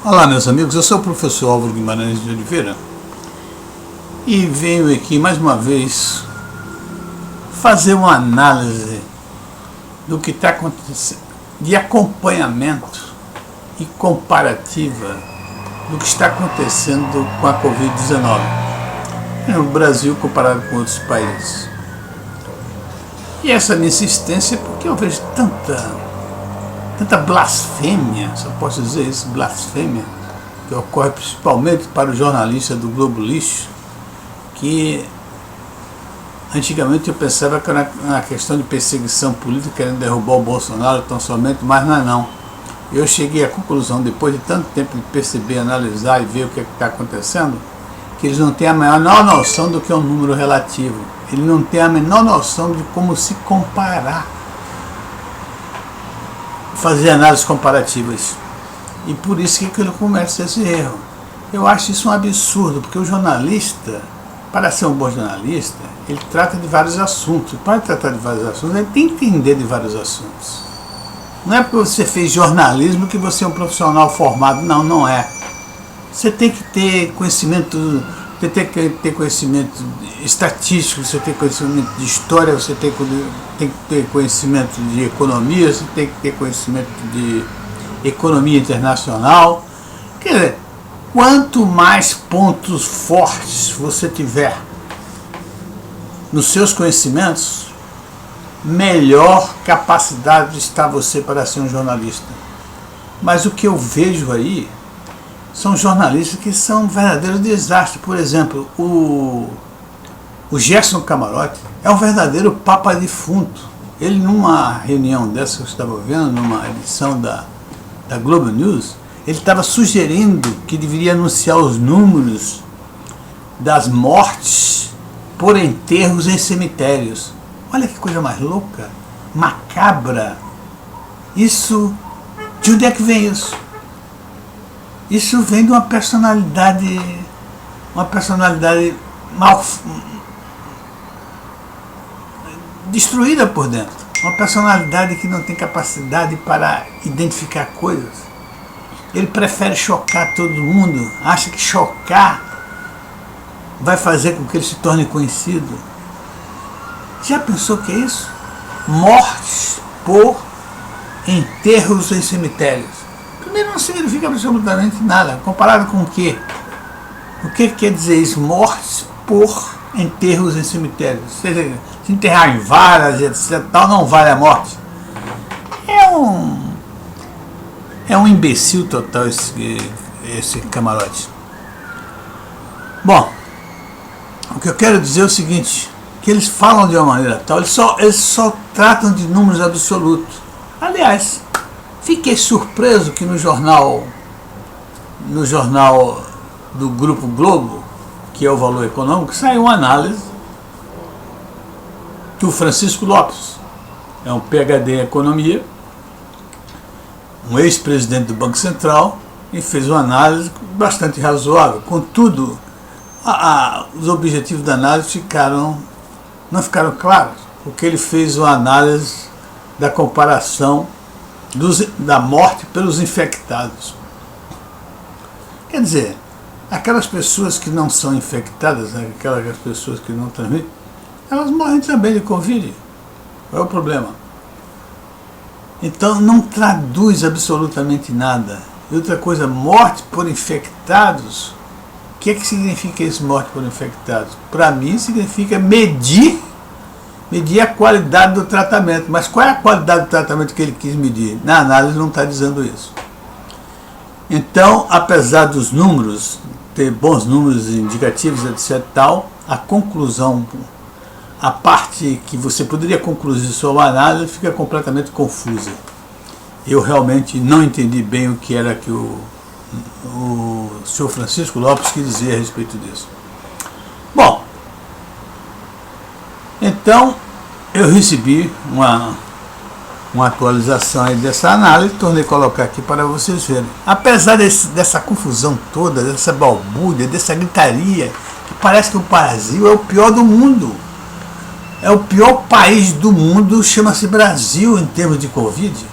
Olá, meus amigos, eu sou o professor Álvaro Guimarães de Oliveira e venho aqui mais uma vez fazer uma análise do que está acontecendo, de acompanhamento e comparativa do que está acontecendo com a Covid-19 no Brasil comparado com outros países. E essa minha insistência é porque eu vejo tanta blasfêmia, se eu posso dizer isso, blasfêmia, que ocorre principalmente para o jornalista do Globo Lixo, que antigamente eu pensava que era uma questão de perseguição política, querendo derrubar o Bolsonaro tão somente, mas não é não. Eu cheguei à conclusão, depois de tanto tempo de perceber, analisar e ver o que está acontecendo, que eles não têm a menor noção do que é um número relativo. Ele não tem a menor noção de como se comparar, fazer análises comparativas. E por isso que ele comete esse erro. Eu acho isso um absurdo, porque o jornalista, para ser um bom jornalista, ele trata de vários assuntos. Para tratar de vários assuntos, ele tem que entender de vários assuntos. Não é porque você fez jornalismo que você é um profissional formado. Não, não é. Você tem que ter conhecimento. Você tem que ter conhecimento estatístico, você tem conhecimento de história, você tem que ter conhecimento de economia, você tem que ter conhecimento de economia internacional. Quer dizer, quanto mais pontos fortes você tiver nos seus conhecimentos, melhor capacidade está você para ser um jornalista. Mas o que eu vejo aí são jornalistas que são verdadeiros desastres. Por exemplo, o Gerson Camarote é um verdadeiro papa defunto. Ele, numa reunião dessa que eu estava vendo, numa edição da Globo News, ele estava sugerindo que deveria anunciar os números das mortes por enterros em cemitérios. Olha que coisa mais louca, macabra. Isso, de onde é que vem isso? Isso vem de uma personalidade mal destruída por dentro. Uma personalidade que não tem capacidade para identificar coisas. Ele prefere chocar todo mundo, acha que chocar vai fazer com que ele se torne conhecido. Já pensou que é isso? Mortes por enterros em cemitérios. Primeiro, não significa absolutamente nada. Comparado com o quê? O que quer dizer isso? Mortes por enterros em cemitérios. Se enterrar em varas, etc., tal, não vale a morte. É um imbecil total esse Camarote. Bom, o que eu quero dizer é o seguinte, que eles falam de uma maneira tal, eles só tratam de números absolutos. Aliás, fiquei surpreso que no jornal do Grupo Globo, que é o Valor Econômico, saiu uma análise que o Francisco Lopes, é um PhD em economia, um ex-presidente do Banco Central, e fez uma análise bastante razoável. Contudo, os objetivos da análise não ficaram claros, porque ele fez uma análise da comparação da morte pelos infectados. Quer dizer, aquelas pessoas que não são infectadas, né, aquelas pessoas que não transmitem, elas morrem também de Covid. Qual é o problema? Então não traduz absolutamente nada. E outra coisa, morte por infectados, o que é que significa isso, morte por infectados? Para mim significa medir a qualidade do tratamento. Mas qual é a qualidade do tratamento que ele quis medir? Na análise não está dizendo isso. Então, apesar dos números, ter bons números indicativos, etc., tal, a conclusão, a parte que você poderia concluir sua análise fica completamente confusa. Eu realmente não entendi bem o que era que o senhor Francisco Lopes quis dizer a respeito disso. Bom, então eu recebi uma atualização aí dessa análise, tornei colocar aqui para vocês verem. Apesar dessa confusão toda, dessa balbúrdia, dessa gritaria, que parece que o Brasil é o pior do mundo. É o pior país do mundo, chama-se Brasil em termos de Covid.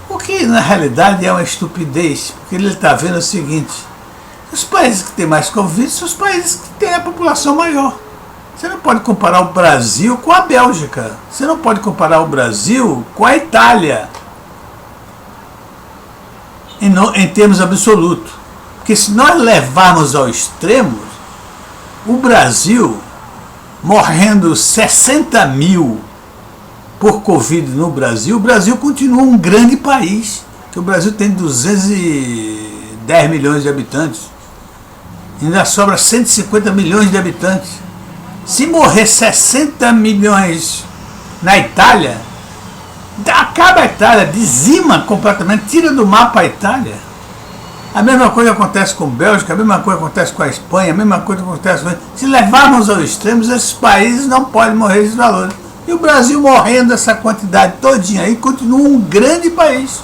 O que na realidade é uma estupidez, porque ele está vendo o seguinte: os países que têm mais Covid são os países que têm a população maior. Você não pode comparar o Brasil com a Bélgica, você não pode comparar o Brasil com a Itália, em termos absolutos. Porque se nós levarmos ao extremo, o Brasil, morrendo 60 mil por Covid no Brasil, o Brasil continua um grande país, que o Brasil tem 210 milhões de habitantes, ainda sobra 150 milhões de habitantes. Se morrer 60 milhões na Itália, acaba a Itália, dizima completamente, tira do mapa a Itália. A mesma coisa acontece com a Bélgica, a mesma coisa acontece com a Espanha, a mesma coisa acontece com... Se levarmos aos extremos, esses países não podem morrer esses valores. E o Brasil, morrendo essa quantidade todinha aí, continua um grande país.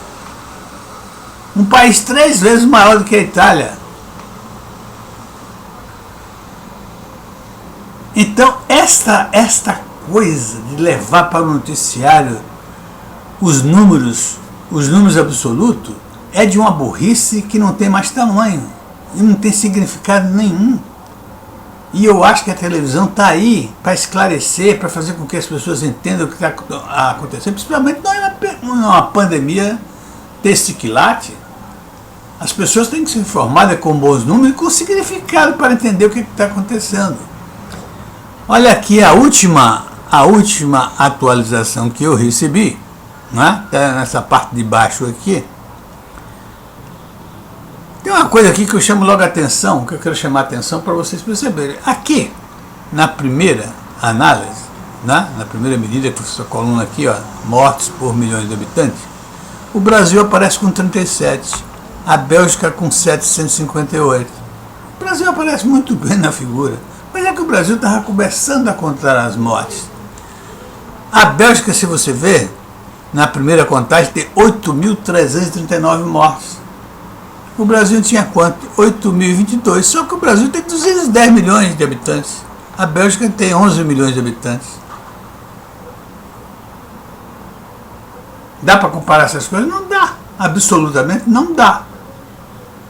Um país 3 vezes maior do que a Itália. Então, esta coisa de levar para o noticiário os números absolutos, é de uma burrice que não tem mais tamanho, e não tem significado nenhum. E eu acho que a televisão está aí para esclarecer, para fazer com que as pessoas entendam o que está acontecendo, principalmente numa pandemia desse quilate. As pessoas têm que ser informadas com bons números e com significado para entender o que está acontecendo. Olha aqui a última atualização que eu recebi, né? Tá nessa parte de baixo aqui. Tem uma coisa aqui que eu chamo logo a atenção, que eu quero chamar a atenção para vocês perceberem. Aqui, na primeira análise, né? Na primeira medida, que essa coluna aqui, ó, mortes por milhões de habitantes, o Brasil aparece com 37, a Bélgica com 758. O Brasil aparece muito bem na figura, mas é que o Brasil estava começando a contar as mortes. A Bélgica, se você ver, na primeira contagem tem 8.339 mortes. O Brasil tinha quanto? 8.022. Só que o Brasil tem 210 milhões de habitantes. A Bélgica tem 11 milhões de habitantes. Dá para comparar essas coisas? Não dá. Absolutamente não dá.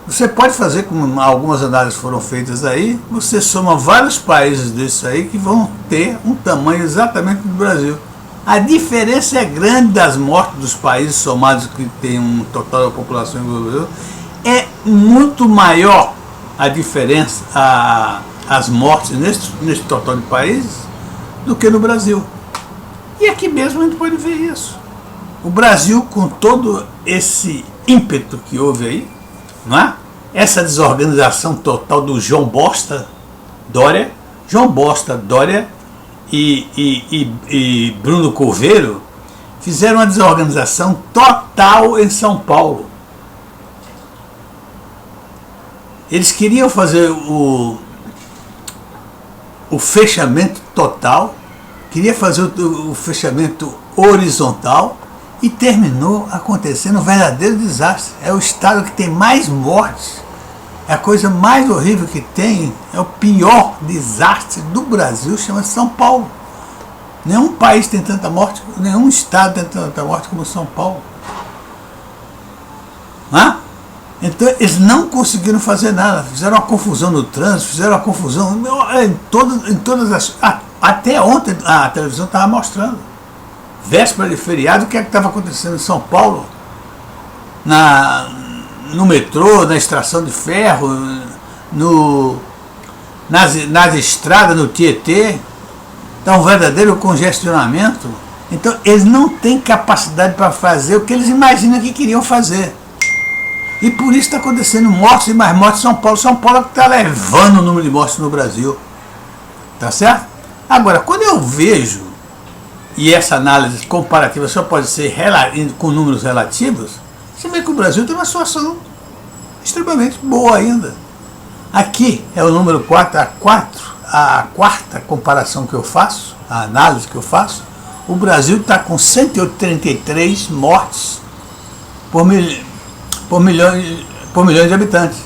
Você pode fazer, como algumas análises foram feitas aí, você soma vários países desses aí que vão ter um tamanho exatamente do Brasil. A diferença é grande das mortes dos países somados que tem um total da população do Brasil. É muito maior a diferença, as mortes nesse total de países, do que no Brasil. E aqui mesmo a gente pode ver isso. O Brasil, com todo esse ímpeto que houve aí, não é? Essa desorganização total do João Bosta Dória e Bruno Coveiro, fizeram uma desorganização total em São Paulo. Eles queriam fazer o fechamento total, queria fazer o fechamento horizontal, e terminou acontecendo um verdadeiro desastre. É o estado que tem mais mortes, é a coisa mais horrível que tem, é o pior desastre do Brasil, chama-se São Paulo. Nenhum país tem tanta morte, nenhum estado tem tanta morte como São Paulo. Hã? Então eles não conseguiram fazer nada, fizeram uma confusão no trânsito, fizeram uma confusão em todas as... Até ontem a televisão estava mostrando, véspera de feriado, o que é que estava acontecendo em São Paulo, no metrô, na estação de ferro, nas estradas, no Tietê. Está um verdadeiro congestionamento. Então eles não têm capacidade para fazer o que eles imaginam que queriam fazer. E por isso está acontecendo mortes e mais mortes em São Paulo. São Paulo é que está levando o número de mortes no Brasil. Tá certo? Agora, quando eu vejo, e essa análise comparativa só pode ser com números relativos, você vê que o Brasil tem uma situação extremamente boa ainda. Aqui é o número 4, a quarta comparação que eu faço, a análise que eu faço. O Brasil está com 133 mortes por milhões de habitantes.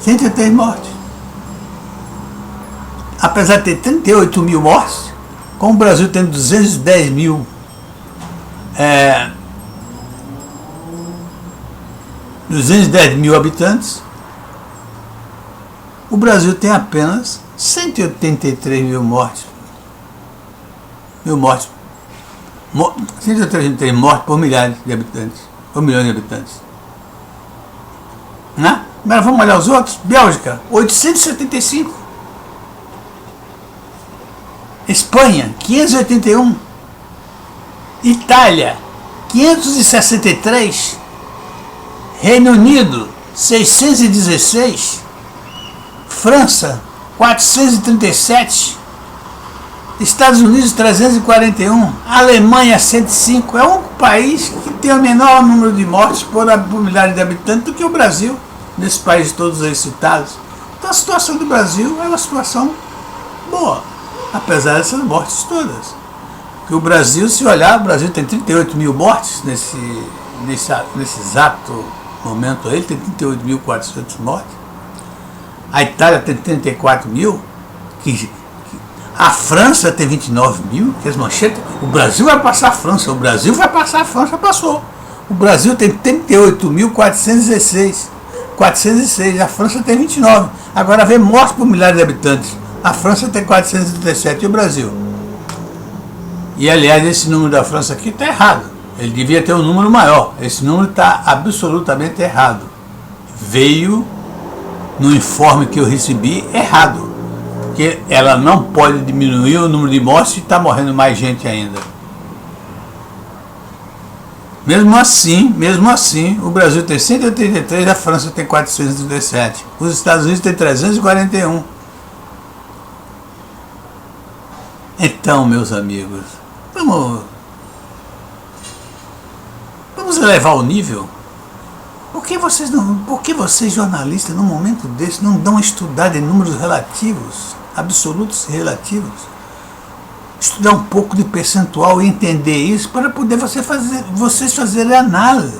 103 mortes. Apesar de ter 38 mil mortes, com o Brasil tendo 210 mil 210 mil habitantes, o Brasil tem apenas 183 mil mortes. 183 mortes por milhares de habitantes, por milhões de habitantes. Né? Agora vamos olhar os outros. Bélgica, 875. Espanha, 581. Itália, 563. Reino Unido, 616. França, 437. Estados Unidos, 341. Alemanha, 105. É o único país que tem o menor número de mortes por milhar de habitantes do que o Brasil, nesse país todos aí citados. Então a situação do Brasil é uma situação boa, apesar dessas mortes todas. Porque o Brasil, se olhar, o Brasil tem 38 mil mortes nesse exato momento aí, tem 38.400 mortes. A Itália tem 34 mil, a França tem 29 mil, que as manchetes. O Brasil vai passar a França, passou. O Brasil tem 38.416, 406, a França tem 29. Agora vem morte por milhar de habitantes. A França tem 437 e o Brasil. E aliás, esse número da França aqui está errado. Ele devia ter um número maior. Esse número está absolutamente errado. Veio no informe que eu recebi errado. Porque ela não pode diminuir o número de mortes e está morrendo mais gente ainda. Mesmo assim, o Brasil tem 183, a França tem 437. Os Estados Unidos tem 341. Então, meus amigos, vamos elevar o nível? Por que vocês, jornalistas, num momento desse, não dão uma estudada em números relativos, absolutos e relativos? Estudar um pouco de percentual e entender isso para poder vocês fazerem análise.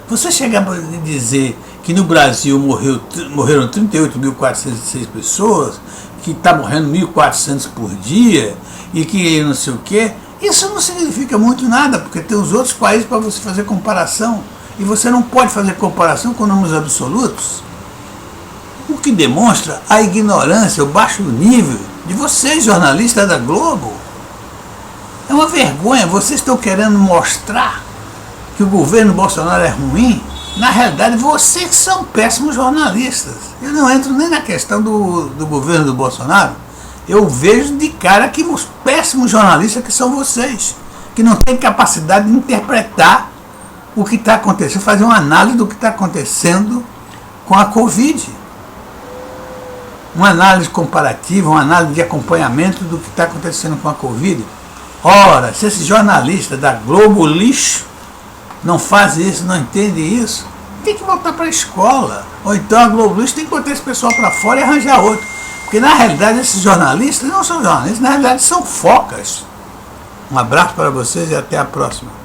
Você chegar a dizer que no Brasil morreram 38.406 pessoas, que está morrendo 1.400 por dia e que não sei o quê, isso não significa muito nada, porque tem os outros países para você fazer comparação. E você não pode fazer comparação com números absolutos, o que demonstra a ignorância, o baixo nível de vocês, jornalistas da Globo. É uma vergonha, vocês estão querendo mostrar que o governo Bolsonaro é ruim. Na realidade, vocês são péssimos jornalistas. Eu não entro nem na questão do governo do Bolsonaro. Eu vejo de cara que os péssimos jornalistas que são vocês, que não têm capacidade de interpretar o que está acontecendo, fazer uma análise do que está acontecendo com a Covid. Uma análise comparativa, uma análise de acompanhamento do que está acontecendo com a Covid. Ora, se esse jornalista da Globo lixo não faz isso, não entende isso, tem que voltar para a escola. Ou então a Globo lixo tem que botar esse pessoal para fora e arranjar outro. Porque na realidade esses jornalistas não são jornalistas, na realidade são focas. Um abraço para vocês e até a próxima.